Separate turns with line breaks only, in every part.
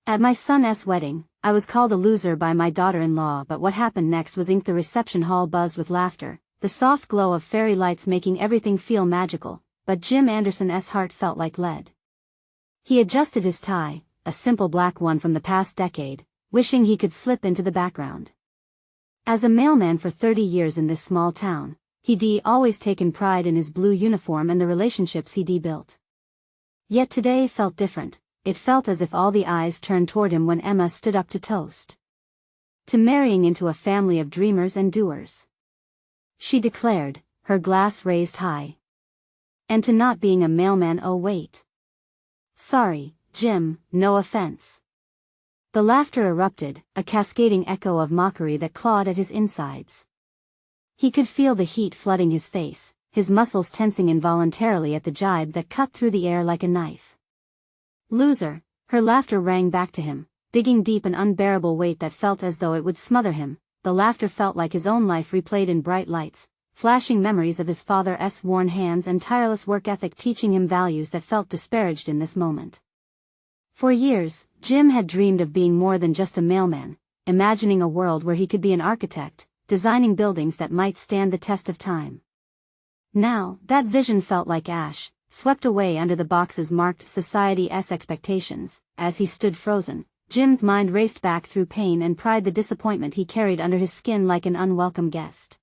At my son's wedding, I was called a loser by my daughter-in-law, but what happened next was the reception hall buzzed with laughter, the soft glow of fairy lights making everything feel magical, but Jim Anderson's heart felt like lead. He adjusted his tie, a simple black one from the past decade, wishing he could slip into the background. As a mailman for 30 years in this small town, he'd always taken pride in his blue uniform and the relationships he'd built. Yet today felt different. It felt as if all the eyes turned toward him when Emma stood up to toast to marrying into a family of dreamers and doers. She declared, her glass raised high. And to not being a mailman. Oh wait. Sorry, Jim, no offense. The laughter erupted, a cascading echo of mockery that clawed at his insides. He could feel the heat flooding his face, his muscles tensing involuntarily at the jibe that cut through the air like a knife. Loser, her laughter rang back to him, digging deep an unbearable weight that felt as though it would smother him. The laughter felt like his own life replayed in bright lights, flashing memories of his father's worn hands and tireless work ethic teaching him values that felt disparaged in this moment. For years, Jim had dreamed of being more than just a mailman, imagining a world where he could be an architect, designing buildings that might stand the test of time. Now, that vision felt like ash, swept away under the boxes marked society's expectations. As he stood frozen, Jim's mind raced back through pain and pride, the disappointment he carried under his skin like an unwelcome guest.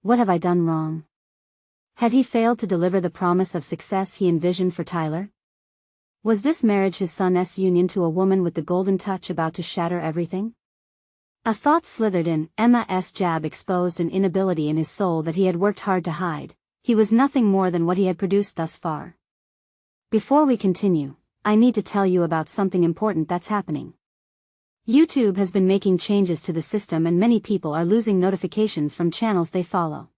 What have I done wrong? Had he failed to deliver the promise of success he envisioned for Tyler? Was this marriage his son's union to a woman with the golden touch about to shatter everything? A thought slithered in. Emma's jab exposed an inability in his soul that he had worked hard to hide. He was nothing more than what he had produced thus far. Before we continue, I need to tell you about something important that's happening. YouTube has been making changes to the system and many people are losing notifications from channels they follow.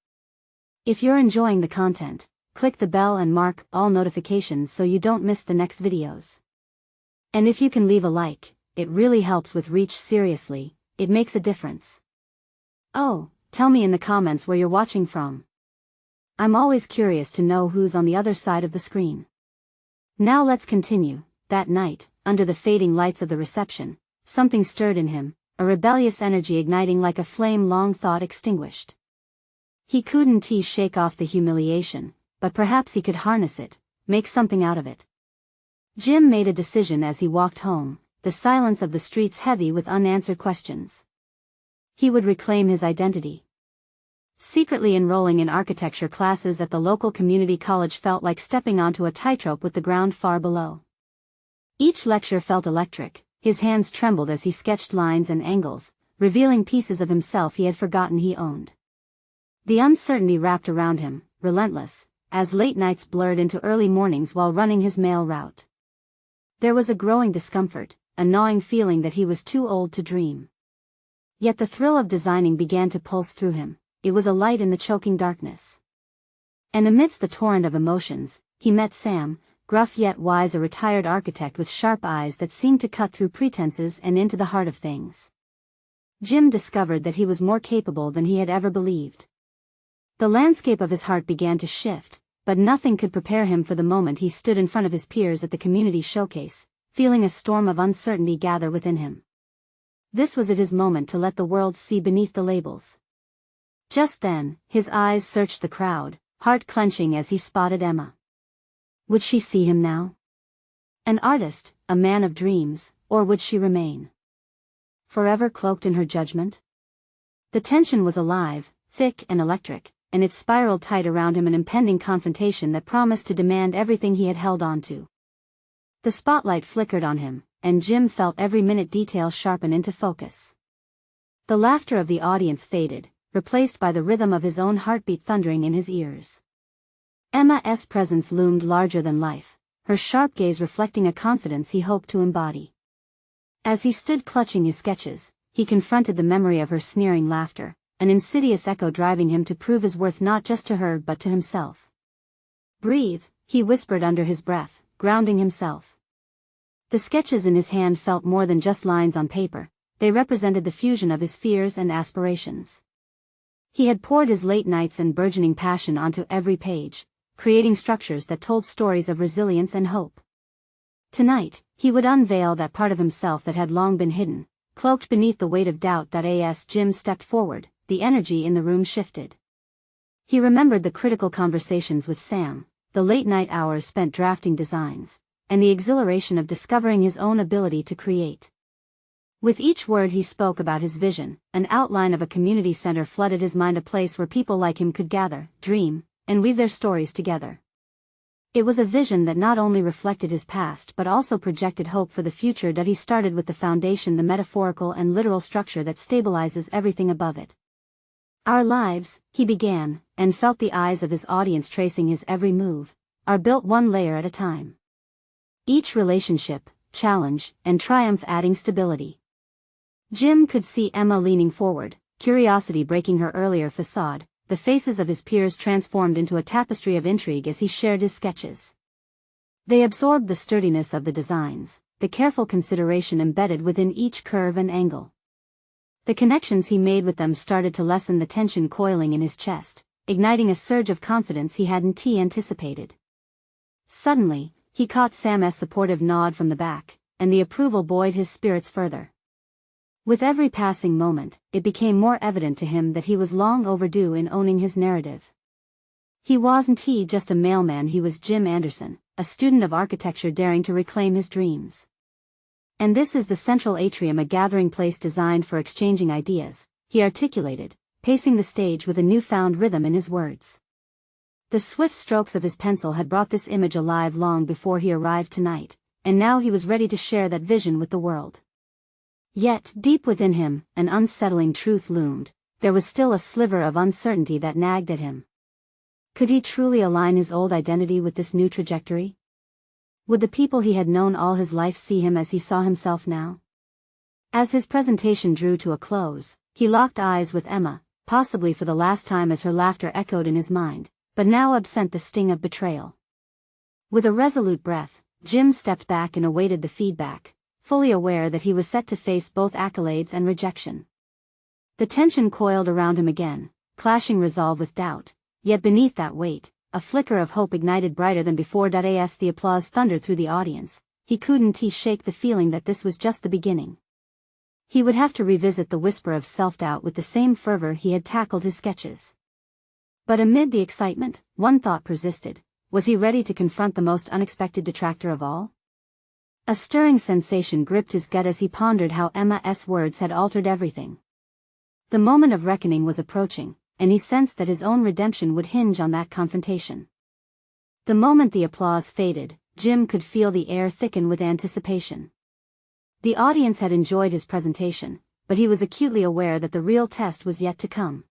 If you're enjoying the content, click the bell and mark all notifications so you don't miss the next videos. And if you can leave a like, it really helps with reach. Seriously, it makes a difference. Oh, tell me in the comments where you're watching from. I'm always curious to know who's on the other side of the screen. Now let's continue. That night, under the fading lights of the reception, something stirred in him, a rebellious energy igniting like a flame long thought extinguished. He couldn't shake off the humiliation, but perhaps he could harness it, make something out of it. Jim made a decision as he walked home, the silence of the streets heavy with unanswered questions. He would reclaim his identity. Secretly enrolling in architecture classes at the local community college felt like stepping onto a tightrope with the ground far below. Each lecture felt electric, his hands trembled as he sketched lines and angles, revealing pieces of himself he had forgotten he owned. The uncertainty wrapped around him, relentless, as late nights blurred into early mornings while running his mail route. There was a growing discomfort, a gnawing feeling that he was too old to dream. Yet the thrill of designing began to pulse through him. It was a light in the choking darkness. And amidst the torrent of emotions, he met Sam, gruff yet wise, a retired architect with sharp eyes that seemed to cut through pretenses and into the heart of things. Jim discovered that he was more capable than he had ever believed. The landscape of his heart began to shift, but nothing could prepare him for the moment he stood in front of his peers at the community showcase, feeling a storm of uncertainty gather within him. This was his moment to let the world see beneath the labels. Just then, his eyes searched the crowd, heart clenching as he spotted Emma. Would she see him now? An artist, a man of dreams, or would she remain forever cloaked in her judgment? The tension was alive, thick and electric, and it spiraled tight around him, an impending confrontation that promised to demand everything he had held on to. The spotlight flickered on him, and Jim felt every minute detail sharpen into focus. The laughter of the audience faded, replaced by the rhythm of his own heartbeat thundering in his ears. Emma's presence loomed larger than life, her sharp gaze reflecting a confidence he hoped to embody. As he stood clutching his sketches, he confronted the memory of her sneering laughter, an insidious echo driving him to prove his worth not just to her but to himself. Breathe, he whispered under his breath, grounding himself. The sketches in his hand felt more than just lines on paper, they represented the fusion of his fears and aspirations. He had poured his late nights and burgeoning passion onto every page, creating structures that told stories of resilience and hope. Tonight, he would unveil that part of himself that had long been hidden, cloaked beneath the weight of doubt. As Jim stepped forward, the energy in the room shifted. He remembered the critical conversations with Sam, the late-night hours spent drafting designs, and the exhilaration of discovering his own ability to create. With each word he spoke about his vision, an outline of a community center flooded his mind, a place where people like him could gather, dream, and weave their stories together. It was a vision that not only reflected his past but also projected hope for the future. He started with the foundation, the metaphorical and literal structure that stabilizes everything above it. Our lives, he began, and felt the eyes of his audience tracing his every move, are built one layer at a time. Each relationship, challenge, and triumph adding stability. Jim could see Emma leaning forward, curiosity breaking her earlier facade, the faces of his peers transformed into a tapestry of intrigue as he shared his sketches. They absorbed the sturdiness of the designs, the careful consideration embedded within each curve and angle. The connections he made with them started to lessen the tension coiling in his chest, igniting a surge of confidence he hadn't anticipated. Suddenly, he caught Sam's supportive nod from the back, and the approval buoyed his spirits further. With every passing moment, it became more evident to him that he was long overdue in owning his narrative. He wasn't just a mailman, he was Jim Anderson, a student of architecture daring to reclaim his dreams. And this is the central atrium, a gathering place designed for exchanging ideas, he articulated, pacing the stage with a newfound rhythm in his words. The swift strokes of his pencil had brought this image alive long before he arrived tonight, and now he was ready to share that vision with the world. Yet, deep within him, an unsettling truth loomed. There was still a sliver of uncertainty that nagged at him. Could he truly align his old identity with this new trajectory? Would the people he had known all his life see him as he saw himself now? As his presentation drew to a close, he locked eyes with Emma, possibly for the last time, as her laughter echoed in his mind, but now absent the sting of betrayal. With a resolute breath, Jim stepped back and awaited the feedback, fully aware that he was set to face both accolades and rejection. The tension coiled around him again, clashing resolve with doubt, yet beneath that weight, a flicker of hope ignited brighter than before. As the applause thundered through the audience, he couldn't shake the feeling that this was just the beginning. He would have to revisit the whisper of self-doubt with the same fervor he had tackled his sketches. But amid the excitement, one thought persisted: was he ready to confront the most unexpected detractor of all? A stirring sensation gripped his gut as he pondered how Emma's words had altered everything. The moment of reckoning was approaching, and he sensed that his own redemption would hinge on that confrontation. The moment the applause faded, Jim could feel the air thicken with anticipation. The audience had enjoyed his presentation, but he was acutely aware that the real test was yet to come.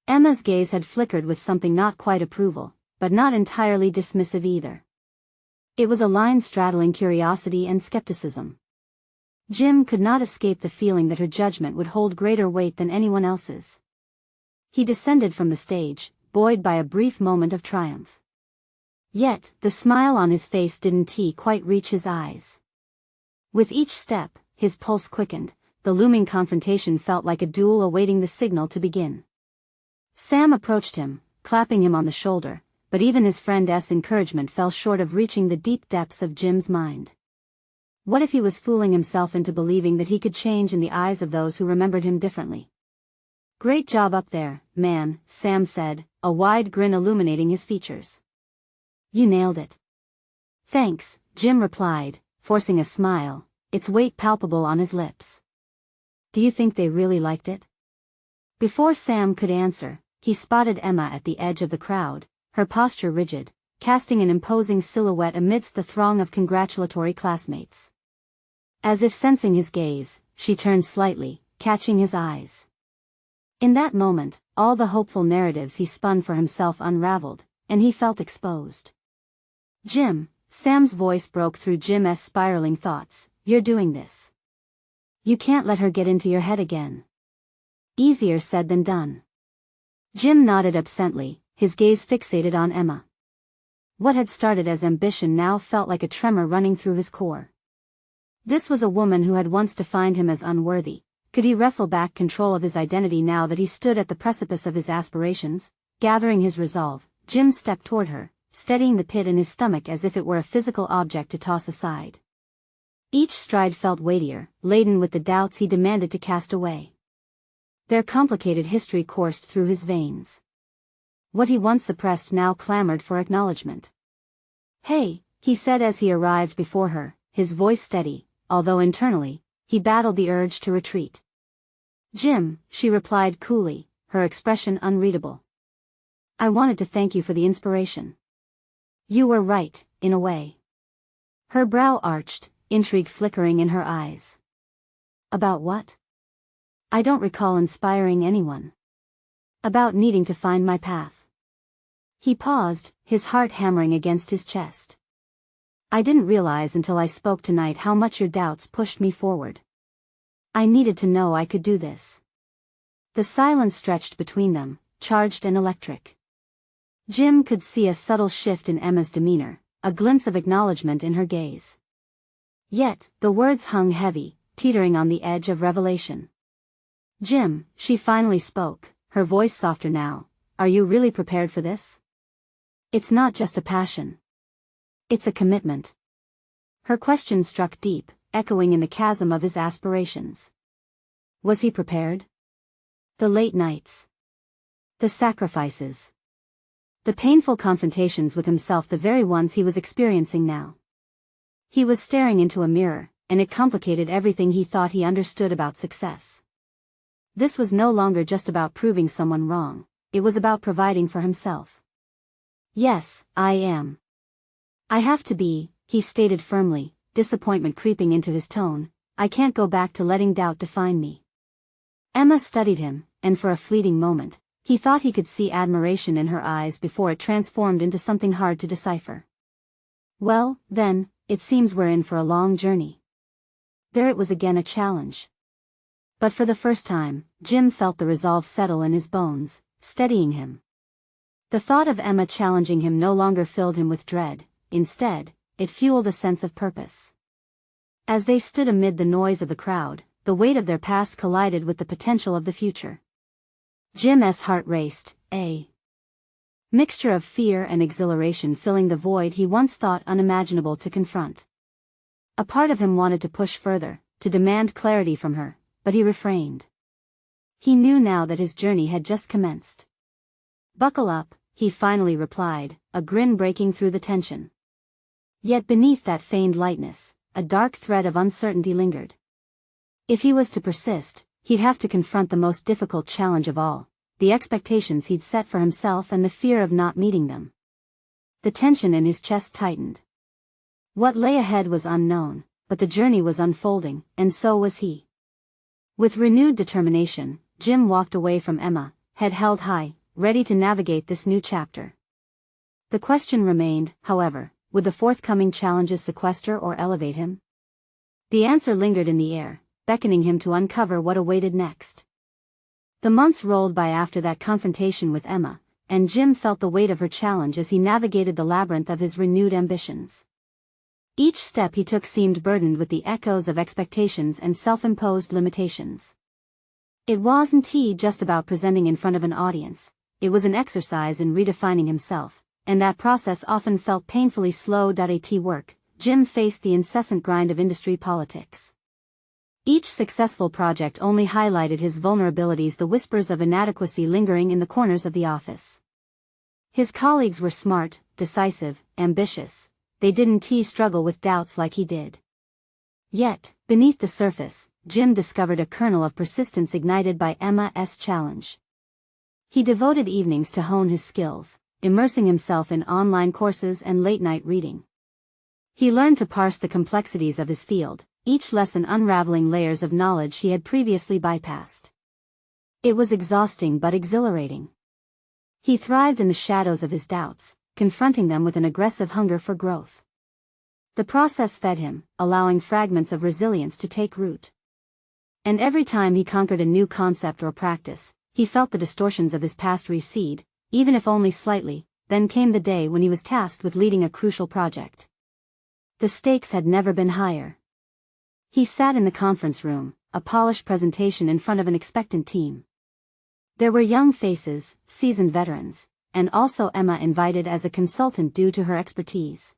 Emma's gaze had flickered with something not quite approval, but not entirely dismissive either. It was a line straddling curiosity and skepticism. Jim could not escape the feeling that her judgment would hold greater weight than anyone else's. He descended from the stage, buoyed by a brief moment of triumph. Yet, the smile on his face didn't quite reach his eyes. With each step, his pulse quickened, the looming confrontation felt like a duel awaiting the signal to begin. Sam approached him, clapping him on the shoulder, but even his friend's encouragement fell short of reaching the deep depths of Jim's mind. What if he was fooling himself into believing that he could change in the eyes of those who remembered him differently? "Great job up there, man," Sam said, a wide grin illuminating his features. "You nailed it." "Thanks," Jim replied, forcing a smile, its weight palpable on his lips. "Do you think they really liked it?" Before Sam could answer, he spotted Emma at the edge of the crowd, her posture rigid, casting an imposing silhouette amidst the throng of congratulatory classmates. As if sensing his gaze, she turned slightly, catching his eyes. In that moment, all the hopeful narratives he spun for himself unraveled, and he felt exposed. "Jim," Sam's voice broke through Jim's spiraling thoughts, "you're doing this. You can't let her get into your head again." "Easier said than done." Jim nodded absently, his gaze fixated on Emma. What had started as ambition now felt like a tremor running through his core. This was a woman who had once defined him as unworthy. Could he wrestle back control of his identity now that he stood at the precipice of his aspirations? Gathering his resolve, Jim stepped toward her, steadying the pit in his stomach as if it were a physical object to toss aside. Each stride felt weightier, laden with the doubts he demanded to cast away. Their complicated history coursed through his veins. What he once suppressed now clamored for acknowledgement. "Hey," he said as he arrived before her, his voice steady, although internally, he battled the urge to retreat. "Jim," she replied coolly, her expression unreadable. "I wanted to thank you for the inspiration." "You were right, in a way." Her brow arched, intrigue flickering in her eyes. "About what?" "I don't recall inspiring anyone." "About needing to find my path." He paused, his heart hammering against his chest. "I didn't realize until I spoke tonight how much your doubts pushed me forward. I needed to know I could do this." The silence stretched between them, charged and electric. Jim could see a subtle shift in Emma's demeanor, a glimpse of acknowledgement in her gaze. Yet, the words hung heavy, teetering on the edge of revelation. "Jim," she finally spoke, her voice softer now, "are you really prepared for this? It's not just a passion. It's a commitment." Her question struck deep, echoing in the chasm of his aspirations. Was he prepared? The late nights. The sacrifices. The painful confrontations with himself, the very ones he was experiencing now. He was staring into a mirror, and it complicated everything he thought he understood about success. This was no longer just about proving someone wrong, it was about providing for himself. "Yes, I am. I have to be," he stated firmly, disappointment creeping into his tone. "I can't go back to letting doubt define me." Emma studied him, and for a fleeting moment, he thought he could see admiration in her eyes before it transformed into something hard to decipher. "Well, then, it seems we're in for a long journey." There it was again, a challenge. But for the first time, Jim felt the resolve settle in his bones, steadying him. The thought of Emma challenging him no longer filled him with dread, instead, it fueled a sense of purpose. As they stood amid the noise of the crowd, the weight of their past collided with the potential of the future. Jim's heart raced, a mixture of fear and exhilaration filling the void he once thought unimaginable to confront. A part of him wanted to push further, to demand clarity from her, but he refrained. He knew now that his journey had just commenced. "Buckle up," he finally replied, a grin breaking through the tension. Yet beneath that feigned lightness, a dark thread of uncertainty lingered. If he was to persist, he'd have to confront the most difficult challenge of all, the expectations he'd set for himself and the fear of not meeting them. The tension in his chest tightened. What lay ahead was unknown, but the journey was unfolding, and so was he. With renewed determination, Jim walked away from Emma, head held high, ready to navigate this new chapter. The question remained, however, would the forthcoming challenges sequester or elevate him? The answer lingered in the air, beckoning him to uncover what awaited next. The months rolled by after that confrontation with Emma, and Jim felt the weight of her challenge as he navigated the labyrinth of his renewed ambitions. Each step he took seemed burdened with the echoes of expectations and self-imposed limitations. It wasn't just about presenting in front of an audience, it was an exercise in redefining himself, and that process often felt painfully slow. At work, Jim faced the incessant grind of industry politics. Each successful project only highlighted his vulnerabilities, the whispers of inadequacy lingering in the corners of the office. His colleagues were smart, decisive, ambitious. They didn't struggle with doubts like he did. Yet, beneath the surface, Jim discovered a kernel of persistence ignited by Emma's challenge. He devoted evenings to hone his skills, immersing himself in online courses and late-night reading. He learned to parse the complexities of his field, each lesson unraveling layers of knowledge he had previously bypassed. It was exhausting but exhilarating. He thrived in the shadows of his doubts, confronting them with an aggressive hunger for growth. The process fed him, allowing fragments of resilience to take root. And every time he conquered a new concept or practice, he felt the distortions of his past recede, even if only slightly. Then came the day when he was tasked with leading a crucial project. The stakes had never been higher. He sat in the conference room, a polished presentation in front of an expectant team. There were young faces, seasoned veterans, and also Emma invited as a consultant due to her expertise.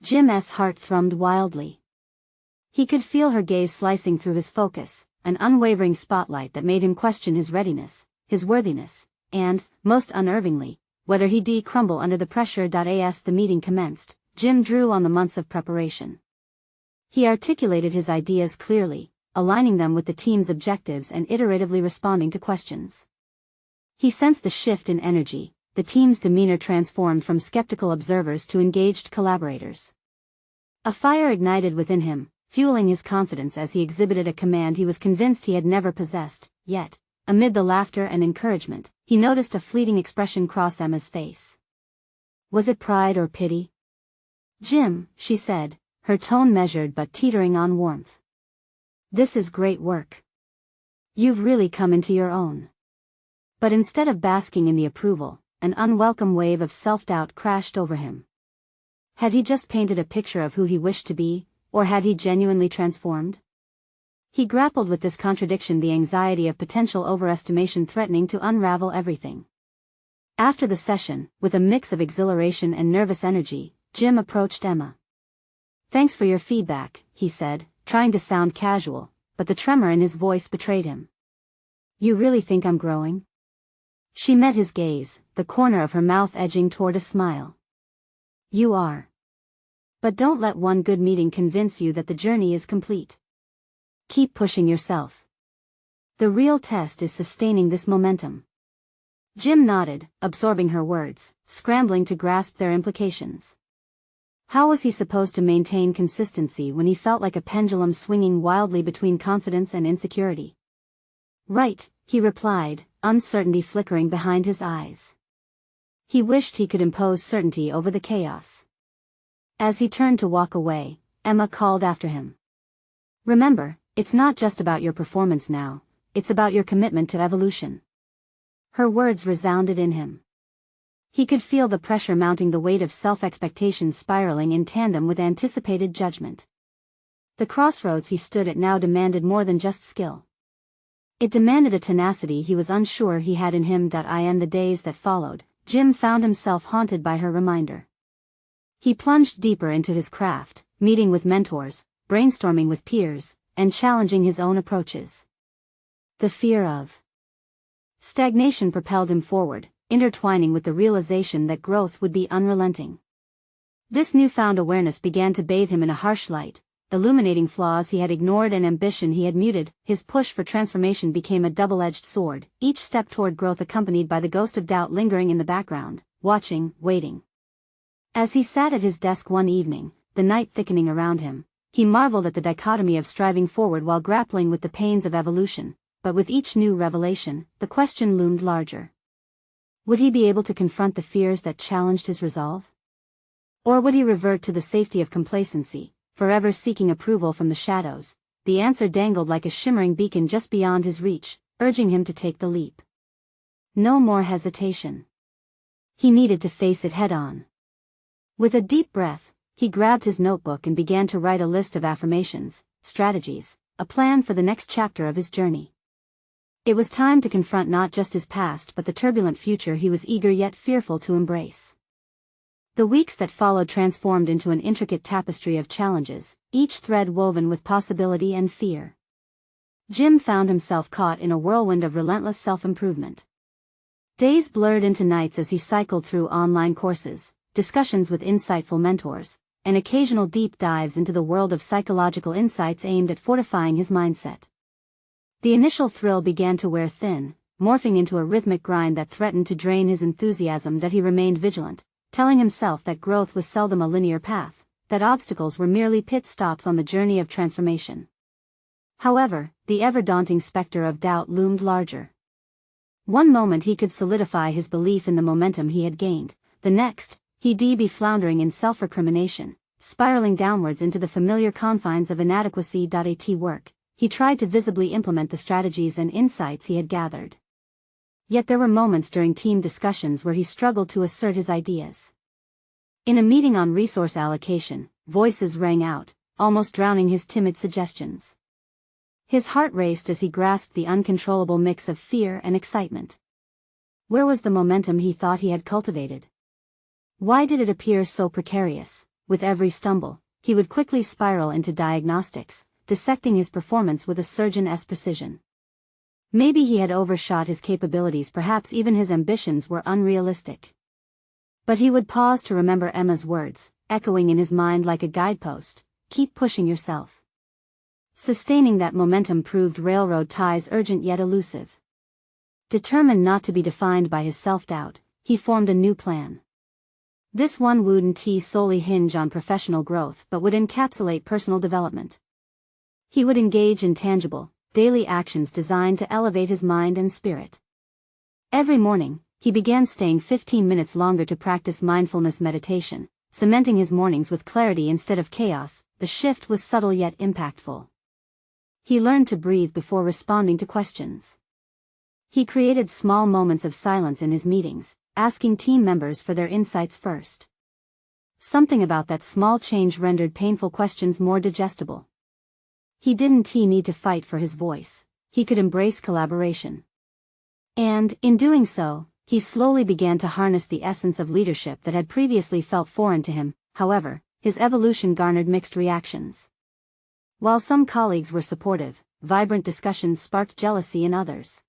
Jim's heart thrummed wildly. He could feel her gaze slicing through his focus, an unwavering spotlight that made him question his readiness, his worthiness, and, most unnervingly, whether he'd crumble under the pressure. As the meeting commenced, Jim drew on the months of preparation. He articulated his ideas clearly, aligning them with the team's objectives and iteratively responding to questions. He sensed a shift in energy, the team's demeanor transformed from skeptical observers to engaged collaborators. A fire ignited within him, fueling his confidence as he exhibited a command he was convinced he had never possessed. Yet, amid the laughter and encouragement, he noticed a fleeting expression cross Emma's face. Was it pride or pity? "Jim," she said, her tone measured but teetering on warmth. "This is great work. You've really come into your own." But instead of basking in the approval, an unwelcome wave of self-doubt crashed over him. Had he just painted a picture of who he wished to be, or had he genuinely transformed? He grappled with this contradiction, the anxiety of potential overestimation threatening to unravel everything. After the session, with a mix of exhilaration and nervous energy, Jim approached Emma. "Thanks for your feedback," he said, trying to sound casual, but the tremor in his voice betrayed him. "You really think I'm growing?" She met his gaze, the corner of her mouth edging toward a smile. "You are. But don't let one good meeting convince you that the journey is complete. Keep pushing yourself. The real test is sustaining this momentum." Jim nodded, absorbing her words, scrambling to grasp their implications. How was he supposed to maintain consistency when he felt like a pendulum swinging wildly between confidence and insecurity? "Right," he replied, uncertainty flickering behind his eyes. He wished he could impose certainty over the chaos. As he turned to walk away, Emma called after him. "Remember, it's not just about your performance now, it's about your commitment to evolution." Her words resounded in him. He could feel the pressure mounting, the weight of self-expectation spiraling in tandem with anticipated judgment. The crossroads he stood at now demanded more than just skill. It demanded a tenacity he was unsure he had in him. In the days that followed, Jim found himself haunted by her reminder. He plunged deeper into his craft, meeting with mentors, brainstorming with peers, and challenging his own approaches. The fear of stagnation propelled him forward, intertwining with the realization that growth would be unrelenting. This newfound awareness began to bathe him in a harsh light, illuminating flaws he had ignored and ambition he had muted. His push for transformation became a double-edged sword, each step toward growth accompanied by the ghost of doubt lingering in the background, watching, waiting. As he sat at his desk one evening, the night thickening around him, he marveled at the dichotomy of striving forward while grappling with the pains of evolution, but with each new revelation, the question loomed larger. Would he be able to confront the fears that challenged his resolve? Or would he revert to the safety of complacency, forever seeking approval from the shadows? The answer dangled like a shimmering beacon just beyond his reach, urging him to take the leap. No more hesitation. He needed to face it head-on. With a deep breath, he grabbed his notebook and began to write a list of affirmations, strategies, a plan for the next chapter of his journey. It was time to confront not just his past but the turbulent future he was eager yet fearful to embrace. The weeks that followed transformed into an intricate tapestry of challenges, each thread woven with possibility and fear. Jim found himself caught in a whirlwind of relentless self-improvement. Days blurred into nights as he cycled through online courses, discussions with insightful mentors, and occasional deep dives into the world of psychological insights aimed at fortifying his mindset. The initial thrill began to wear thin, morphing into a rhythmic grind that threatened to drain his enthusiasm. He remained vigilant, telling himself that growth was seldom a linear path, that obstacles were merely pit stops on the journey of transformation. However, the ever-daunting specter of doubt loomed larger. One moment he could solidify his belief in the momentum he had gained, the next, he'd be floundering in self-recrimination, spiraling downwards into the familiar confines of inadequacy. At work, he tried to visibly implement the strategies and insights he had gathered. Yet there were moments during team discussions where he struggled to assert his ideas. In a meeting on resource allocation, voices rang out, almost drowning his timid suggestions. His heart raced as he grasped the uncontrollable mix of fear and excitement. Where was the momentum he thought he had cultivated? Why did it appear so precarious? With every stumble, he would quickly spiral into diagnostics, dissecting his performance with a surgeon's precision. Maybe he had overshot his capabilities, perhaps even his ambitions were unrealistic. But he would pause to remember Emma's words, echoing in his mind like a guidepost: keep pushing yourself. Sustaining that momentum proved railroad ties urgent yet elusive. Determined not to be defined by his self-doubt, he formed a new plan. This one wouldn't solely hinge on professional growth but would encapsulate personal development. He would engage in tangible, daily actions designed to elevate his mind and spirit. Every morning, he began staying 15 minutes longer to practice mindfulness meditation, cementing his mornings with clarity instead of chaos. The shift was subtle yet impactful. He learned to breathe before responding to questions. He created small moments of silence in his meetings, asking team members for their insights first. Something about that small change rendered painful questions more digestible. He didn't need to fight for his voice, he could embrace collaboration. And, in doing so, he slowly began to harness the essence of leadership that had previously felt foreign to him. However, his evolution garnered mixed reactions. While some colleagues were supportive, vibrant discussions sparked jealousy in others.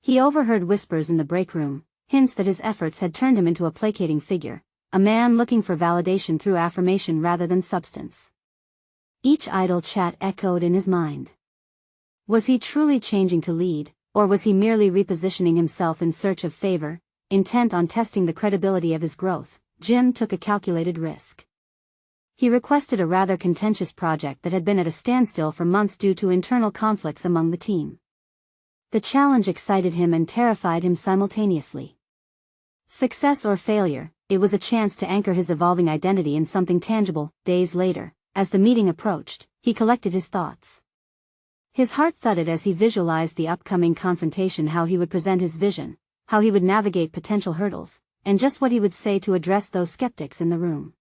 He overheard whispers in the break room, hints that his efforts had turned him into a placating figure, a man looking for validation through affirmation rather than substance. Each idle chat echoed in his mind. Was he truly changing to lead, or was he merely repositioning himself in search of favor? Intent on testing the credibility of his growth, Jim took a calculated risk. He requested a rather contentious project that had been at a standstill for months due to internal conflicts among the team. The challenge excited him and terrified him simultaneously. Success or failure, it was a chance to anchor his evolving identity in something tangible. Days later, as the meeting approached, he collected his thoughts. His heart thudded as he visualized the upcoming confrontation, how he would present his vision, how he would navigate potential hurdles, and just what he would say to address those skeptics in the room.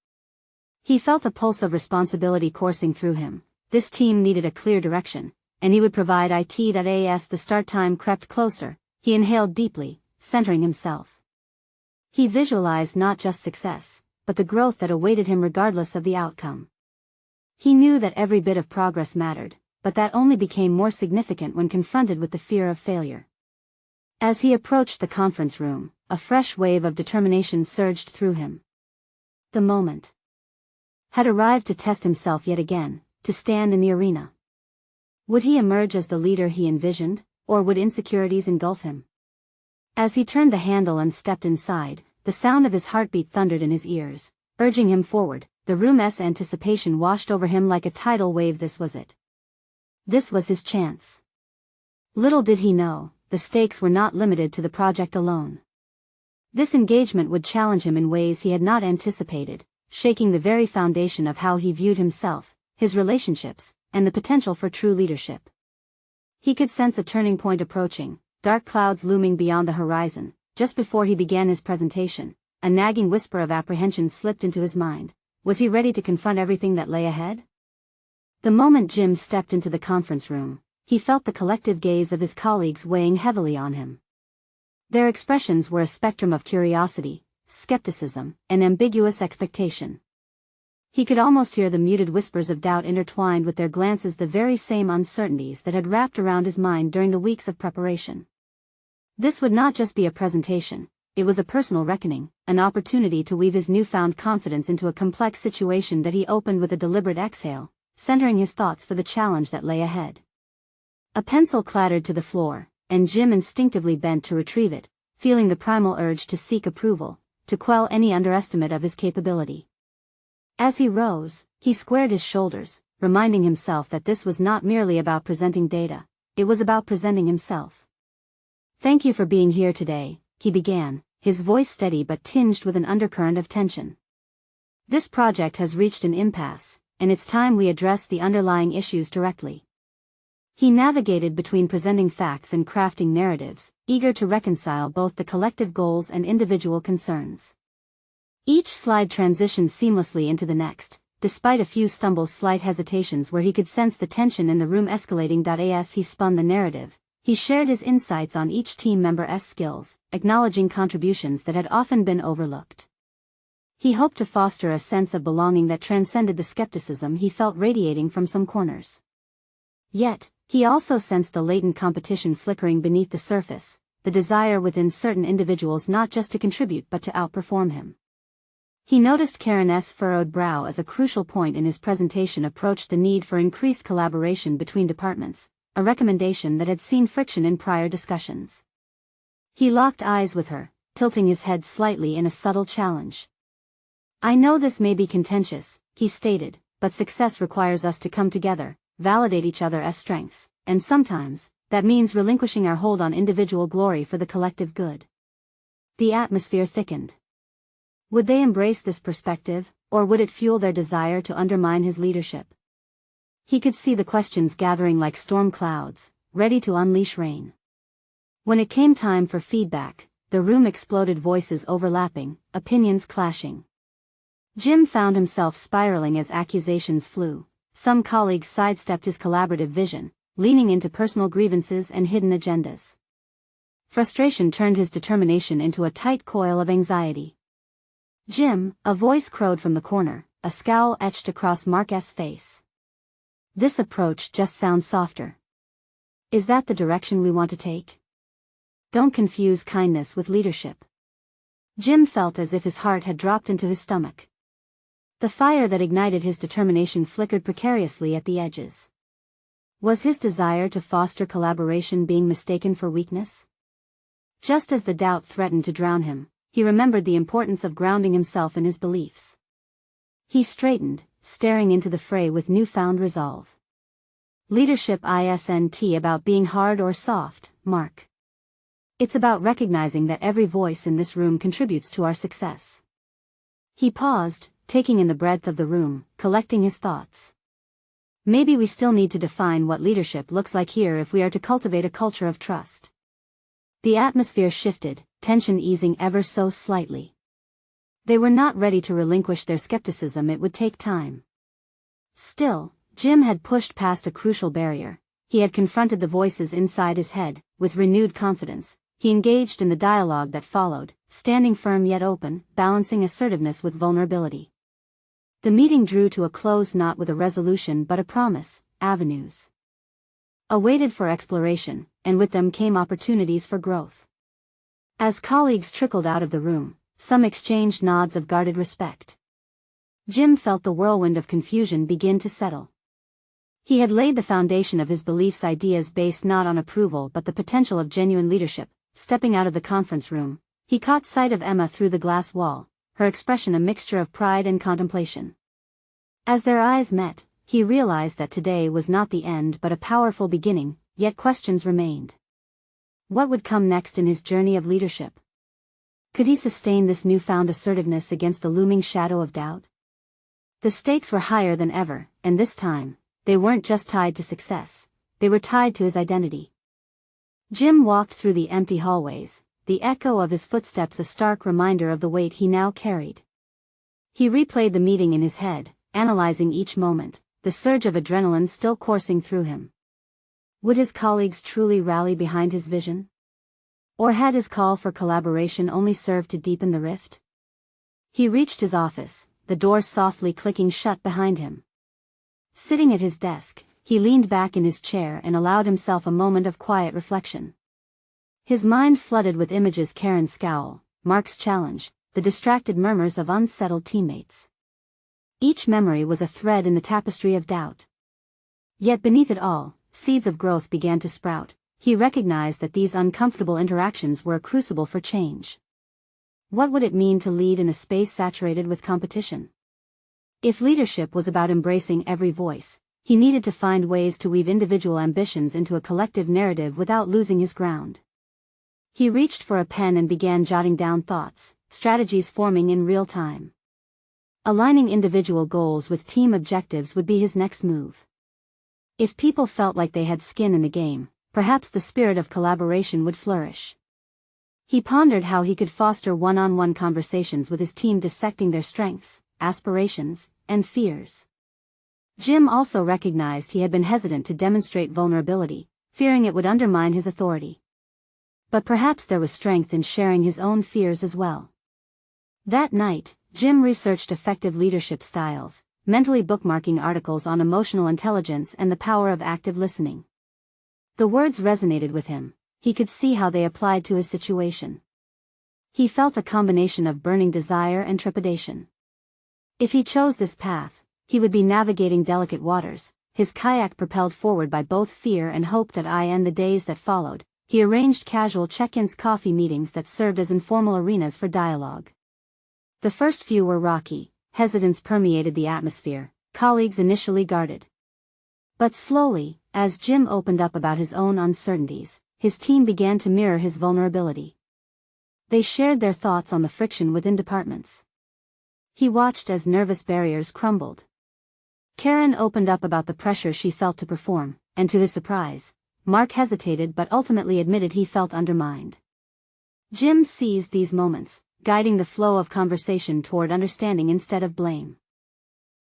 He felt a pulse of responsibility coursing through him. This team needed a clear direction, and he would provide it. As the start time crept closer, he inhaled deeply, centering himself. He visualized not just success, but the growth that awaited him regardless of the outcome. He knew that every bit of progress mattered, but that only became more significant when confronted with the fear of failure. As he approached the conference room, a fresh wave of determination surged through him. The moment had arrived to test himself yet again, to stand in the arena. Would he emerge as the leader he envisioned, or would insecurities engulf him? As he turned the handle and stepped inside, the sound of his heartbeat thundered in his ears, urging him forward. The room's anticipation washed over him like a tidal wave. This was it. This was his chance. Little did he know, the stakes were not limited to the project alone. This engagement would challenge him in ways he had not anticipated, shaking the very foundation of how he viewed himself, his relationships, and the potential for true leadership. He could sense a turning point approaching, dark clouds looming beyond the horizon. Just before he began his presentation, a nagging whisper of apprehension slipped into his mind. Was he ready to confront everything that lay ahead? The moment Jim stepped into the conference room, he felt the collective gaze of his colleagues weighing heavily on him. Their expressions were a spectrum of curiosity, skepticism, and ambiguous expectation. He could almost hear the muted whispers of doubt intertwined with their glances, the very same uncertainties that had wrapped around his mind during the weeks of preparation. This would not just be a presentation. It was a personal reckoning, an opportunity to weave his newfound confidence into a complex situation that he opened with a deliberate exhale, centering his thoughts for the challenge that lay ahead. A pencil clattered to the floor, and Jim instinctively bent to retrieve it, feeling the primal urge to seek approval, to quell any underestimate of his capability. As he rose, he squared his shoulders, reminding himself that this was not merely about presenting data, it was about presenting himself. "Thank you for being here today," he began, his voice steady but tinged with an undercurrent of tension. "This project has reached an impasse, and it's time we address the underlying issues directly." He navigated between presenting facts and crafting narratives, eager to reconcile both the collective goals and individual concerns. Each slide transitioned seamlessly into the next, despite a few stumbles, slight hesitations where he could sense the tension in the room escalating. As he spun the narrative, He shared his insights on each team member's skills, acknowledging contributions that had often been overlooked. He hoped to foster a sense of belonging that transcended the skepticism he felt radiating from some corners. Yet, he also sensed the latent competition flickering beneath the surface, the desire within certain individuals not just to contribute but to outperform him. He noticed Karen's furrowed brow as a crucial point in his presentation approached the need for increased collaboration between departments, a recommendation that had seen friction in prior discussions. He locked eyes with her, tilting his head slightly in a subtle challenge. "I know this may be contentious," he stated, "but success requires us to come together, validate each other's strengths, and sometimes, that means relinquishing our hold on individual glory for the collective good." The atmosphere thickened. Would they embrace this perspective, or would it fuel their desire to undermine his leadership? He could see the questions gathering like storm clouds, ready to unleash rain. When it came time for feedback, the room exploded, voices overlapping, opinions clashing. Jim found himself spiraling as accusations flew. Some colleagues sidestepped his collaborative vision, leaning into personal grievances and hidden agendas. Frustration turned his determination into a tight coil of anxiety. "Jim," a voice crowed from the corner, a scowl etched across Mark's face. "This approach just sounds softer. Is that the direction we want to take? Don't confuse kindness with leadership." Jim felt as if his heart had dropped into his stomach. The fire that ignited his determination flickered precariously at the edges. Was his desire to foster collaboration being mistaken for weakness? Just as the doubt threatened to drown him, he remembered the importance of grounding himself in his beliefs. He straightened, staring into the fray with newfound resolve. "Leadership isn't about being hard or soft, Mark. It's about recognizing that every voice in this room contributes to our success." He paused, taking in the breadth of the room, collecting his thoughts. "Maybe we still need to define what leadership looks like here if we are to cultivate a culture of trust." The atmosphere shifted, tension easing ever so slightly. They were not ready to relinquish their skepticism. It would take time. Still, Jim had pushed past a crucial barrier. He had confronted the voices inside his head. With renewed confidence, he engaged in the dialogue that followed, standing firm yet open, balancing assertiveness with vulnerability. The meeting drew to a close not with a resolution but a promise: avenues awaited for exploration, and with them came opportunities for growth. As colleagues trickled out of the room, some exchanged nods of guarded respect. Jim felt the whirlwind of confusion begin to settle. He had laid the foundation of his beliefs, ideas based not on approval but the potential of genuine leadership. Stepping out of the conference room, he caught sight of Emma through the glass wall, her expression a mixture of pride and contemplation. As their eyes met, he realized that today was not the end but a powerful beginning, yet questions remained. What would come next in his journey of leadership? Could he sustain this newfound assertiveness against the looming shadow of doubt? The stakes were higher than ever, and this time, they weren't just tied to success, they were tied to his identity. Jim walked through the empty hallways, the echo of his footsteps a stark reminder of the weight he now carried. He replayed the meeting in his head, analyzing each moment, the surge of adrenaline still coursing through him. Would his colleagues truly rally behind his vision? Or had his call for collaboration only served to deepen the rift? He reached his office, the door softly clicking shut behind him. Sitting at his desk, he leaned back in his chair and allowed himself a moment of quiet reflection. His mind flooded with images: Karen's scowl, Mark's challenge, the distracted murmurs of unsettled teammates. Each memory was a thread in the tapestry of doubt. Yet beneath it all, seeds of growth began to sprout. He recognized that these uncomfortable interactions were a crucible for change. What would it mean to lead in a space saturated with competition? If leadership was about embracing every voice, he needed to find ways to weave individual ambitions into a collective narrative without losing his ground. He reached for a pen and began jotting down thoughts, strategies forming in real time. Aligning individual goals with team objectives would be his next move. If people felt like they had skin in the game, perhaps the spirit of collaboration would flourish. He pondered how he could foster one-on-one conversations with his team, dissecting their strengths, aspirations, and fears. Jim also recognized he had been hesitant to demonstrate vulnerability, fearing it would undermine his authority. But perhaps there was strength in sharing his own fears as well. That night, Jim researched effective leadership styles, mentally bookmarking articles on emotional intelligence and the power of active listening. The words resonated with him. He could see how they applied to his situation. He felt a combination of burning desire and trepidation. If he chose this path, he would be navigating delicate waters, his kayak propelled forward by both fear and hope. In the days that followed, he arranged casual check-ins, coffee meetings that served as informal arenas for dialogue. The first few were rocky, hesitance permeated the atmosphere, colleagues initially guarded. But slowly, as Jim opened up about his own uncertainties, his team began to mirror his vulnerability. They shared their thoughts on the friction within departments. He watched as nervous barriers crumbled. Karen opened up about the pressure she felt to perform, and to his surprise, Mark hesitated but ultimately admitted he felt undermined. Jim seized these moments, guiding the flow of conversation toward understanding instead of blame.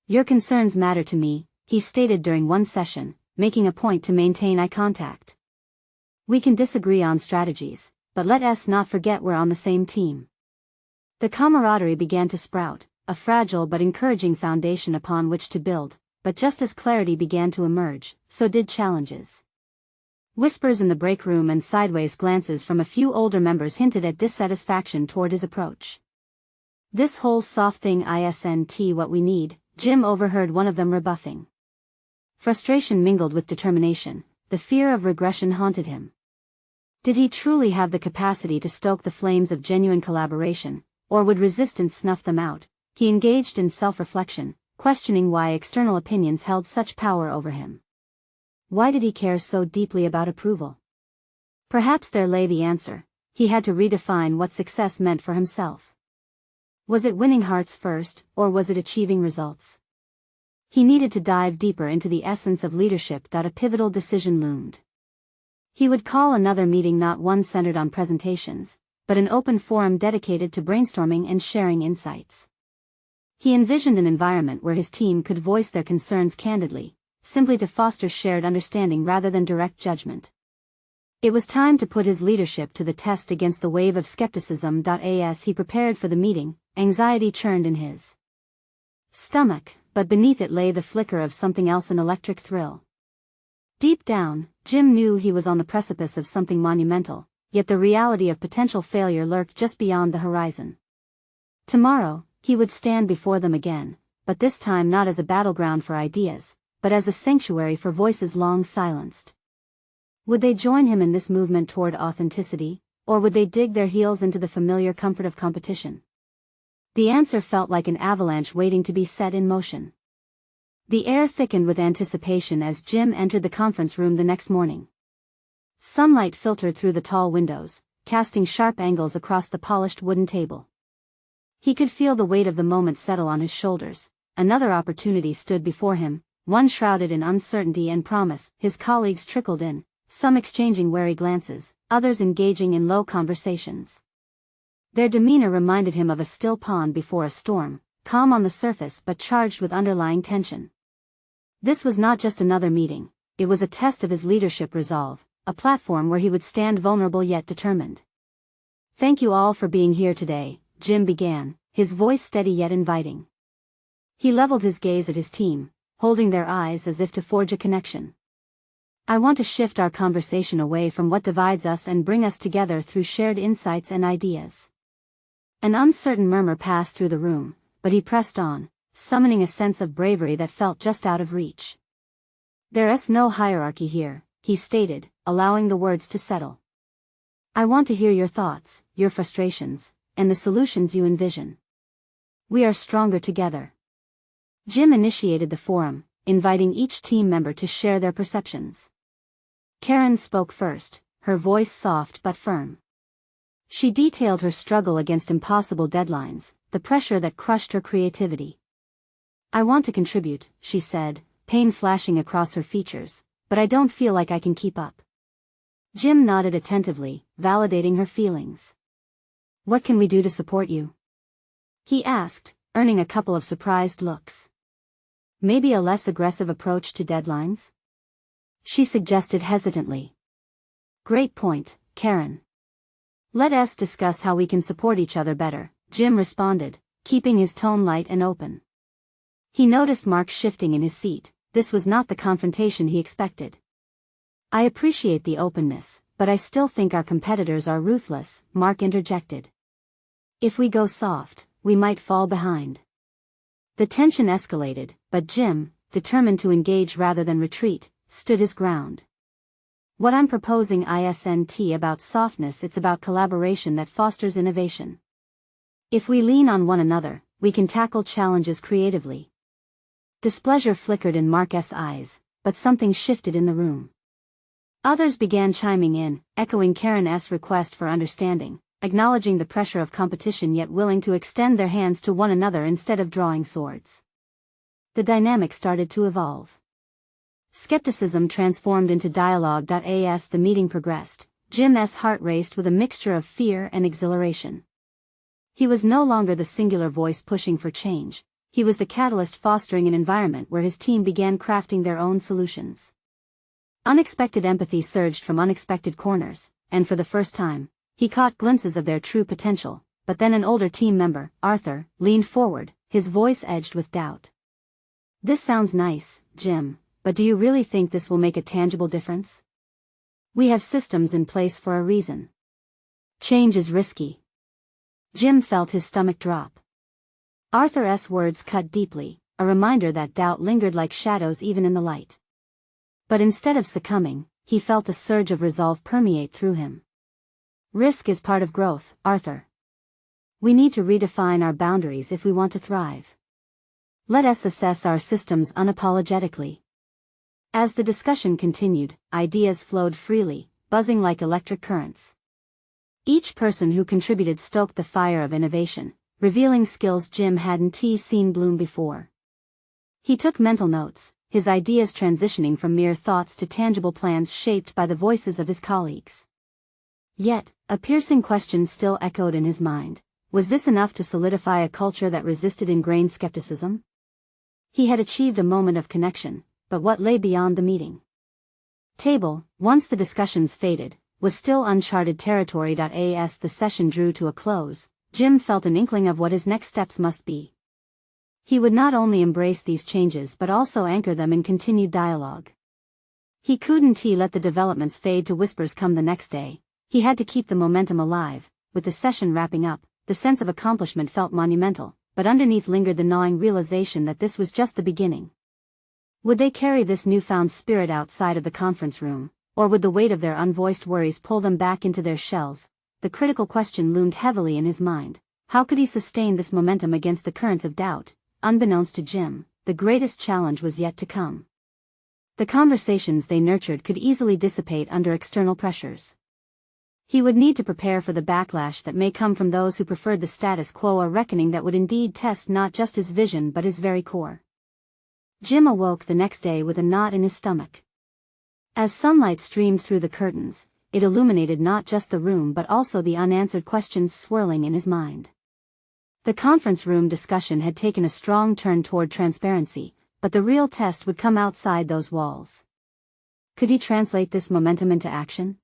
"Your concerns matter to me," he stated during one session, making a point to maintain eye contact. "We can disagree on strategies, but let us not forget we're on the same team." The camaraderie began to sprout, a fragile but encouraging foundation upon which to build, but just as clarity began to emerge, so did challenges. Whispers in the break room and sideways glances from a few older members hinted at dissatisfaction toward his approach. "This whole soft thing isn't what we need," Jim overheard one of them rebuffing. Frustration mingled with determination, the fear of regression haunted him. Did he truly have the capacity to stoke the flames of genuine collaboration, or would resistance snuff them out? He engaged in self-reflection, questioning why external opinions held such power over him. Why did he care so deeply about approval? Perhaps there lay the answer. He had to redefine what success meant for himself. Was it winning hearts first, or was it achieving results? He needed to dive deeper into the essence of leadership. A pivotal decision loomed. He would call another meeting, not one centered on presentations, but an open forum dedicated to brainstorming and sharing insights. He envisioned an environment where his team could voice their concerns candidly, simply to foster shared understanding rather than direct judgment. It was time to put his leadership to the test against the wave of skepticism. As he prepared for the meeting, anxiety churned in his stomach, but beneath it lay the flicker of something else, an electric thrill. Deep down, Jim knew he was on the precipice of something monumental, yet the reality of potential failure lurked just beyond the horizon. Tomorrow, he would stand before them again, but this time not as a battleground for ideas, but as a sanctuary for voices long silenced. Would they join him in this movement toward authenticity, or would they dig their heels into the familiar comfort of competition? The answer felt like an avalanche waiting to be set in motion. The air thickened with anticipation as Jim entered the conference room the next morning. Sunlight filtered through the tall windows, casting sharp angles across the polished wooden table. He could feel the weight of the moment settle on his shoulders. Another opportunity stood before him, one shrouded in uncertainty and promise. His colleagues trickled in, some exchanging wary glances, others engaging in low conversations. Their demeanor reminded him of a still pond before a storm, calm on the surface but charged with underlying tension. This was not just another meeting, it was a test of his leadership resolve, a platform where he would stand vulnerable yet determined. "Thank you all for being here today," Jim began, his voice steady yet inviting. He leveled his gaze at his team, holding their eyes as if to forge a connection. "I want to shift our conversation away from what divides us and bring us together through shared insights and ideas." An uncertain murmur passed through the room, but he pressed on, summoning a sense of bravery that felt just out of reach. "There's no hierarchy here," he stated, allowing the words to settle. "I want to hear your thoughts, your frustrations, and the solutions you envision. We are stronger together." Jim initiated the forum, inviting each team member to share their perceptions. Karen spoke first, her voice soft but firm. She detailed her struggle against impossible deadlines, the pressure that crushed her creativity. "I want to contribute," she said, pain flashing across her features, "but I don't feel like I can keep up." Jim nodded attentively, validating her feelings. "What can we do to support you?" he asked, earning a couple of surprised looks. "Maybe a less aggressive approach to deadlines?" she suggested hesitantly, Great point, Karen. Let us discuss how we can support each other better, Jim responded, keeping his tone light and open. He noticed Mark shifting in his seat. This was not the confrontation he expected. I appreciate the openness, but I still think our competitors are ruthless, Mark interjected. If we go soft, we might fall behind. The tension escalated, but Jim, determined to engage rather than retreat, stood his ground. What I'm proposing isn't about softness, it's about collaboration that fosters innovation. If we lean on one another, we can tackle challenges creatively. Displeasure flickered in Mark's eyes, but something shifted in the room. Others began chiming in, echoing Karen's request for understanding, acknowledging the pressure of competition yet willing to extend their hands to one another instead of drawing swords. The dynamic started to evolve. Skepticism transformed into dialogue. As the meeting progressed, Jim's heart raced with a mixture of fear and exhilaration. He was no longer the singular voice pushing for change. He was the catalyst fostering an environment where his team began crafting their own solutions. Unexpected empathy surged from unexpected corners, and for the first time, he caught glimpses of their true potential. But then an older team member, Arthur, leaned forward, his voice edged with doubt. This sounds nice, Jim, but do you really think this will make a tangible difference? We have systems in place for a reason. Change is risky. Jim felt his stomach drop. Arthur's words cut deeply, a reminder that doubt lingered like shadows even in the light. But instead of succumbing, he felt a surge of resolve permeate through him. Risk is part of growth, Arthur. We need to redefine our boundaries if we want to thrive. Let us assess our systems unapologetically. As the discussion continued, ideas flowed freely, buzzing like electric currents. Each person who contributed stoked the fire of innovation, revealing skills Jim hadn't seen bloom before. He took mental notes, his ideas transitioning from mere thoughts to tangible plans shaped by the voices of his colleagues. Yet, a piercing question still echoed in his mind. Was this enough to solidify a culture that resisted ingrained skepticism? He had achieved a moment of connection, but what lay beyond the meeting table, once the discussions faded, was still uncharted territory. As the session drew to a close, Jim felt an inkling of what his next steps must be. He would not only embrace these changes but also anchor them in continued dialogue. He couldn't let the developments fade to whispers come the next day. He had to keep the momentum alive. With the session wrapping up, the sense of accomplishment felt monumental, but underneath lingered the gnawing realization that this was just the beginning. Would they carry this newfound spirit outside of the conference room, or would the weight of their unvoiced worries pull them back into their shells? The critical question loomed heavily in his mind. How could he sustain this momentum against the currents of doubt? Unbeknownst to Jim, the greatest challenge was yet to come. The conversations they nurtured could easily dissipate under external pressures. He would need to prepare for the backlash that may come from those who preferred the status quo, a reckoning that would indeed test not just his vision but his very core. Jim awoke the next day with a knot in his stomach. As sunlight streamed through the curtains, it illuminated not just the room but also the unanswered questions swirling in his mind. The conference room discussion had taken a strong turn toward transparency, but the real test would come outside those walls. Could he translate this momentum into action?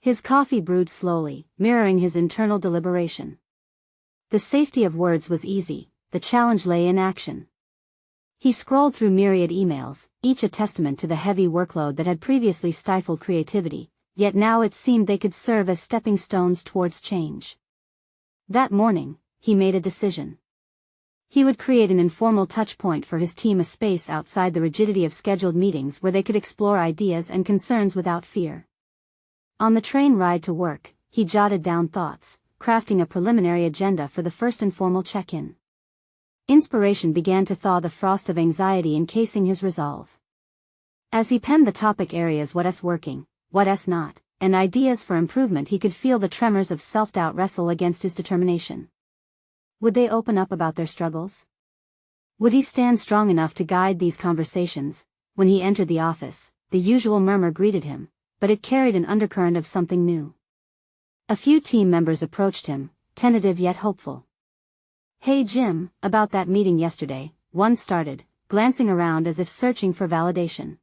His coffee brewed slowly, mirroring his internal deliberation. The safety of words was easy, the challenge lay in action. He scrolled through myriad emails, each a testament to the heavy workload that had previously stifled creativity, yet now it seemed they could serve as stepping stones towards change. That morning, he made a decision. He would create an informal touchpoint for his team, a space outside the rigidity of scheduled meetings where they could explore ideas and concerns without fear. On the train ride to work, he jotted down thoughts, crafting a preliminary agenda for the first informal check-in. Inspiration began to thaw the frost of anxiety encasing his resolve. As he penned the topic areas what's working, what's not, and ideas for improvement, he could feel the tremors of self-doubt wrestle against his determination. Would they open up about their struggles? Would he stand strong enough to guide these conversations? When he entered the office, the usual murmur greeted him, but it carried an undercurrent of something new. A few team members approached him, tentative yet hopeful. "Hey Jim, about that meeting yesterday," one started, glancing around as if searching for validation.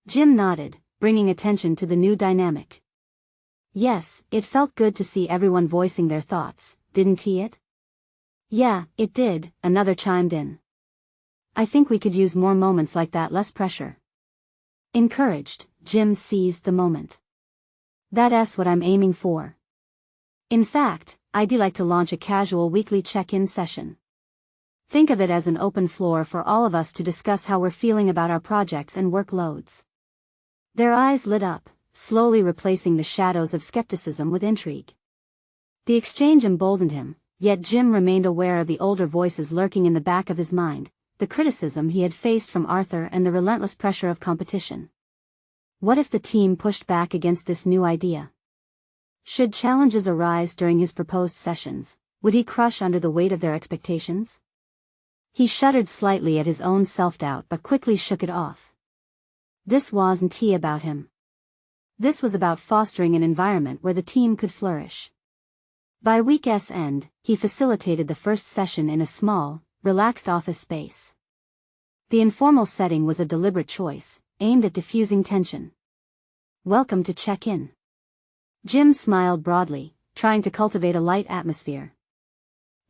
Jim nodded, bringing attention to the new dynamic. Yes, it felt good to see everyone voicing their thoughts, didn't it? Yeah, it did, another chimed in. I think we could use more moments like that, less pressure. Encouraged, Jim seized the moment. That's what I'm aiming for. In fact, I'd like to launch a casual weekly check-in session. Think of it as an open floor for all of us to discuss how we're feeling about our projects and workloads. Their eyes lit up, slowly replacing the shadows of skepticism with intrigue. The exchange emboldened him, yet Jim remained aware of the older voices lurking in the back of his mind, the criticism he had faced from Arthur and the relentless pressure of competition. What if the team pushed back against this new idea? Should challenges arise during his proposed sessions, would he crush under the weight of their expectations? He shuddered slightly at his own self-doubt but quickly shook it off. This wasn't about him. This was about fostering an environment where the team could flourish. By week's end, he facilitated the first session in a small, relaxed office space. The informal setting was a deliberate choice, aimed at diffusing tension. Welcome to check-in. Jim smiled broadly, trying to cultivate a light atmosphere.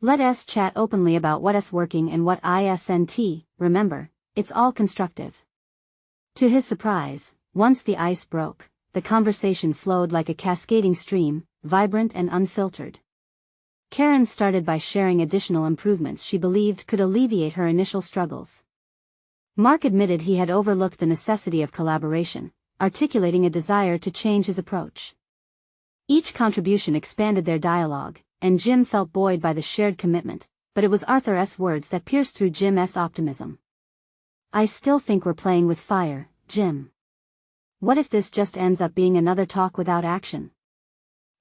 Let's chat openly about what's working and what isn't. Remember, it's all constructive. To his surprise, once the ice broke, the conversation flowed like a cascading stream, vibrant and unfiltered. Karen started by sharing additional improvements she believed could alleviate her initial struggles. Mark admitted he had overlooked the necessity of collaboration, articulating a desire to change his approach. Each contribution expanded their dialogue, and Jim felt buoyed by the shared commitment, but it was Arthur's words that pierced through Jim's optimism. I still think we're playing with fire, Jim. What if this just ends up being another talk without action?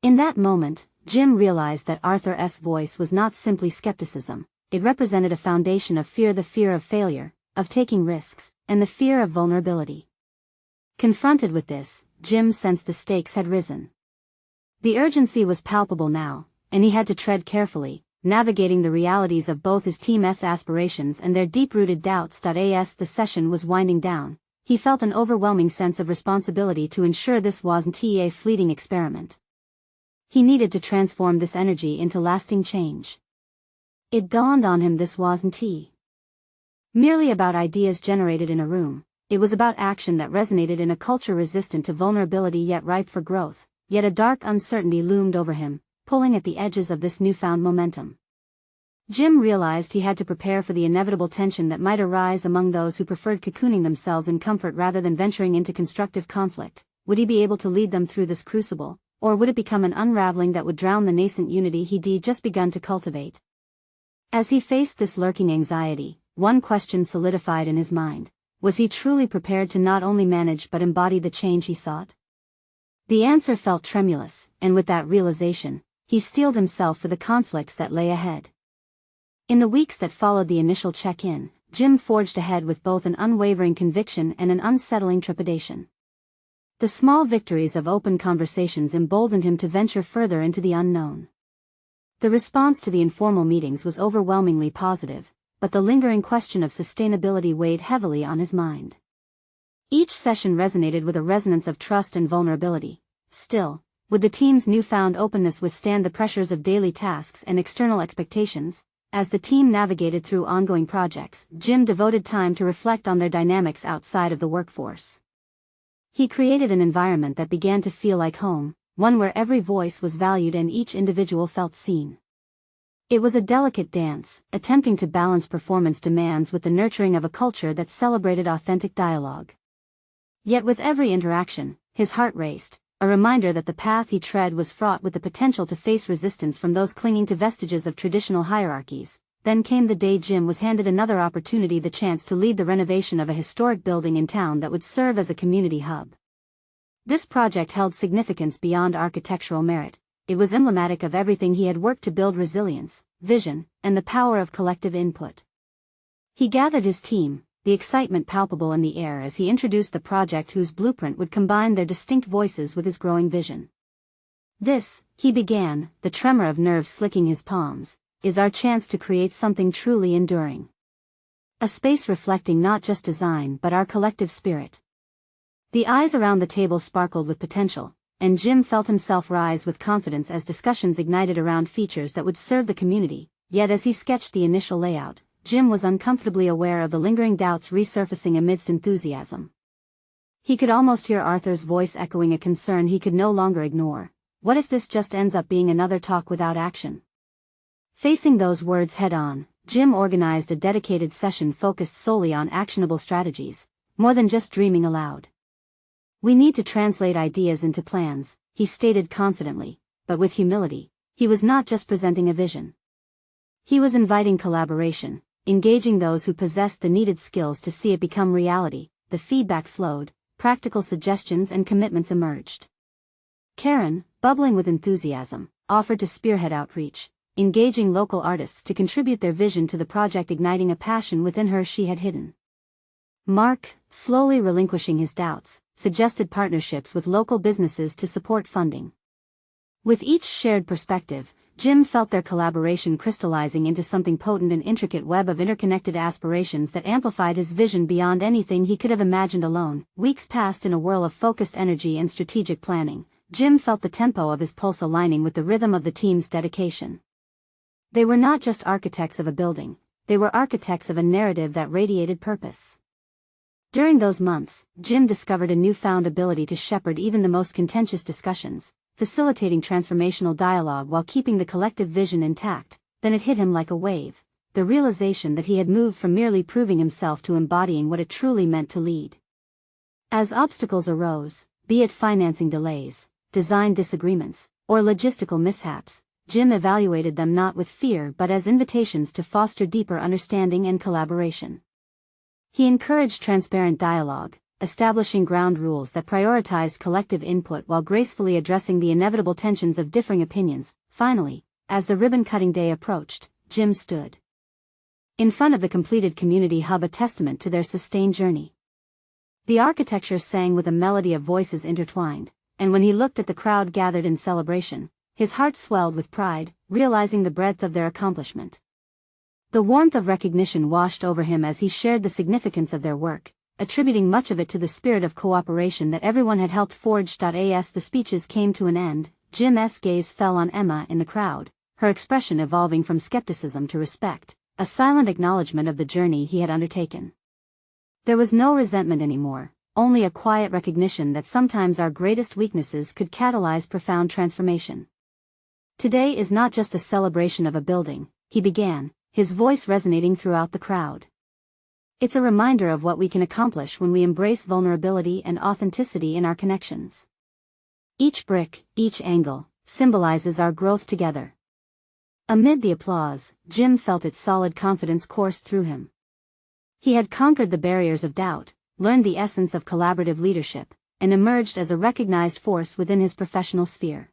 In that moment, Jim realized that Arthur's voice was not simply skepticism, it represented a foundation of fear, the fear of failure, of taking risks, and the fear of vulnerability. Confronted with this, Jim sensed the stakes had risen. The urgency was palpable now, and he had to tread carefully, navigating the realities of both his team's aspirations and their deep-rooted doubts. As the session was winding down, he felt an overwhelming sense of responsibility to ensure this wasn't a fleeting experiment. He needed to transform this energy into lasting change. It dawned on him this wasn't merely about ideas generated in a room, it was about action that resonated in a culture resistant to vulnerability yet ripe for growth, yet a dark uncertainty loomed over him, pulling at the edges of this newfound momentum. Jim realized he had to prepare for the inevitable tension that might arise among those who preferred cocooning themselves in comfort rather than venturing into constructive conflict. Would he be able to lead them through this crucible, or would it become an unraveling that would drown the nascent unity he'd just begun to cultivate? As he faced this lurking anxiety, one question solidified in his mind. Was he truly prepared to not only manage but embody the change he sought? The answer felt tremulous, and with that realization, he steeled himself for the conflicts that lay ahead. In the weeks that followed the initial check-in, Jim forged ahead with both an unwavering conviction and an unsettling trepidation. The small victories of open conversations emboldened him to venture further into the unknown. The response to the informal meetings was overwhelmingly positive, but the lingering question of sustainability weighed heavily on his mind. Each session resonated with a resonance of trust and vulnerability. Still, would the team's newfound openness withstand the pressures of daily tasks and external expectations? As the team navigated through ongoing projects, Jim devoted time to reflect on their dynamics outside of the workforce. He created an environment that began to feel like home, one where every voice was valued and each individual felt seen. It was a delicate dance, attempting to balance performance demands with the nurturing of a culture that celebrated authentic dialogue. Yet with every interaction, his heart raced, a reminder that the path he tread was fraught with the potential to face resistance from those clinging to vestiges of traditional hierarchies. Then came the day Jim was handed another opportunity, the chance to lead the renovation of a historic building in town that would serve as a community hub. This project held significance beyond architectural merit. It was emblematic of everything he had worked to build: resilience, vision, and the power of collective input. He gathered his team, the excitement palpable in the air as he introduced the project whose blueprint would combine their distinct voices with his growing vision. This, he began, the tremor of nerves slicking his palms, is our chance to create something truly enduring. A space reflecting not just design but our collective spirit. The eyes around the table sparkled with potential, and Jim felt himself rise with confidence as discussions ignited around features that would serve the community. Yet as he sketched the initial layout, Jim was uncomfortably aware of the lingering doubts resurfacing amidst enthusiasm. He could almost hear Arthur's voice echoing a concern he could no longer ignore. What if this just ends up being another talk without action? Facing those words head-on, Jim organized a dedicated session focused solely on actionable strategies, more than just dreaming aloud. We need to translate ideas into plans, he stated confidently, but with humility. He was not just presenting a vision. He was inviting collaboration, engaging those who possessed the needed skills to see it become reality. The feedback flowed, practical suggestions and commitments emerged. Karen, bubbling with enthusiasm, offered to spearhead outreach, engaging local artists to contribute their vision to the project, igniting a passion within her she had hidden. Mark, slowly relinquishing his doubts, suggested partnerships with local businesses to support funding. With each shared perspective, Jim felt their collaboration crystallizing into something potent, an intricate web of interconnected aspirations that amplified his vision beyond anything he could have imagined alone. Weeks passed in a whirl of focused energy and strategic planning. Jim felt the tempo of his pulse aligning with the rhythm of the team's dedication. They were not just architects of a building, they were architects of a narrative that radiated purpose. During those months, Jim discovered a newfound ability to shepherd even the most contentious discussions, facilitating transformational dialogue while keeping the collective vision intact. Then it hit him like a wave, the realization that he had moved from merely proving himself to embodying what it truly meant to lead. As obstacles arose, be it financing delays, design disagreements, or logistical mishaps, Jim evaluated them not with fear but as invitations to foster deeper understanding and collaboration. He encouraged transparent dialogue, establishing ground rules that prioritized collective input while gracefully addressing the inevitable tensions of differing opinions. Finally, as the ribbon-cutting day approached, Jim stood in front of the completed community hub, a testament to their sustained journey. The architecture sang with a melody of voices intertwined, and when he looked at the crowd gathered in celebration, his heart swelled with pride, realizing the breadth of their accomplishment. The warmth of recognition washed over him as he shared the significance of their work, attributing much of it to the spirit of cooperation that everyone had helped forge. As the speeches came to an end, Jim's gaze fell on Emma in the crowd, her expression evolving from skepticism to respect, a silent acknowledgement of the journey he had undertaken. There was no resentment anymore, only a quiet recognition that sometimes our greatest weaknesses could catalyze profound transformation. Today is not just a celebration of a building, he began, his voice resonating throughout the crowd. It's a reminder of what we can accomplish when we embrace vulnerability and authenticity in our connections. Each brick, each angle, symbolizes our growth together. Amid the applause, Jim felt its solid confidence course through him. He had conquered the barriers of doubt, learned the essence of collaborative leadership, and emerged as a recognized force within his professional sphere.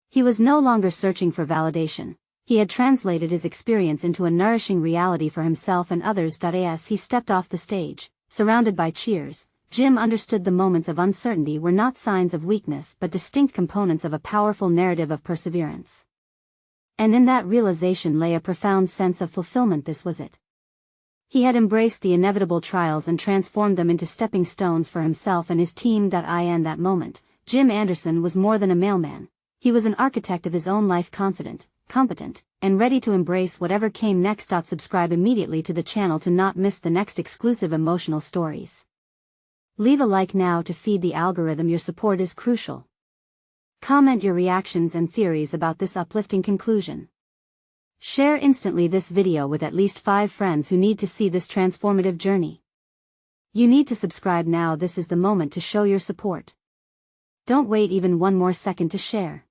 He was no longer searching for validation. He had translated his experience into a nourishing reality for himself and others. As he stepped off the stage, surrounded by cheers, Jim understood the moments of uncertainty were not signs of weakness but distinct components of a powerful narrative of perseverance. And in that realization lay a profound sense of fulfillment. This was it. He had embraced the inevitable trials and transformed them into stepping stones for himself and his team. In that moment, Jim Anderson was more than a mailman. He was an architect of his own life, confident, competent, and ready to embrace whatever came next. Subscribe immediately to the channel to not miss the next exclusive emotional stories. Leave a like now to feed the algorithm. Your support is crucial. Comment your reactions and theories about this uplifting conclusion. Share instantly this video with at least 5 friends who need to see this transformative journey. You need to subscribe now. This is the moment to show your support. Don't wait even one more second to share.